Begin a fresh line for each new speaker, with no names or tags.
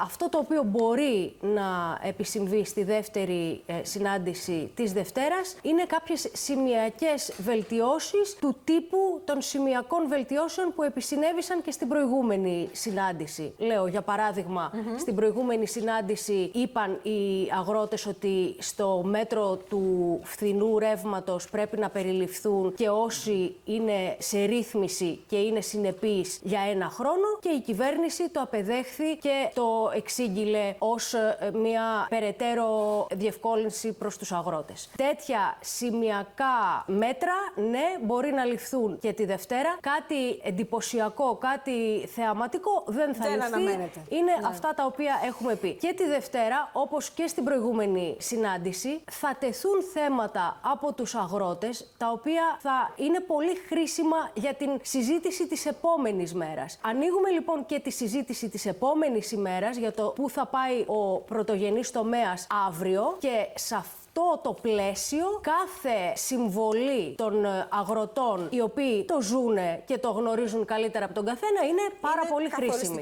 αυτό το οποίο μπορεί να επισυμβεί στη δεύτερη συνάντηση της Δευτέρας είναι κάποιες σημειακές βελτιώσεις του τύπου των σημειακών βελτιώσεων που επισυνέβησαν και στην προηγούμενη συνάντηση. Λέω, για παράδειγμα, στην προηγούμενη συνάντηση είπαν οι αγρότες ότι στο μέτρο του φθηνού ρεύματος πρέπει να περιληφθούν και όσοι είναι σε ρύθμιση και είναι συνεπείς για 1 χρόνο, και η κυβέρνηση το απεδέχθη και το εξήγηλε ως μια περαιτέρω διευκόλυνση προς τους αγρότες. Τέτοια σημειακά μέτρα, ναι, μπορεί να ληφθούν και τη Δευτέρα. Κάτι εντυπωσιακό, κάτι θεαματικό δεν θα ληφθεί. Είναι αυτά τα οποία έχουμε πει. Και τη Δευτέρα, όπως και στην προηγούμενη συνάντηση, θα τεθούν θέματα από τους αγρότες, τα οποία θα είναι πολύ χρήσιμα για την συζήτηση της επόμενης μέρας. Ανοίγουμε λοιπόν και τη συζήτηση της επόμενης ημέρας για το πού θα πάει ο πρωτογενής τομέας αύριο, και σε αυτό το πλαίσιο κάθε συμβολή των αγροτών, οι οποίοι το ζουνε και το γνωρίζουν καλύτερα από τον καθένα, είναι πάρα πολύ χρήσιμη.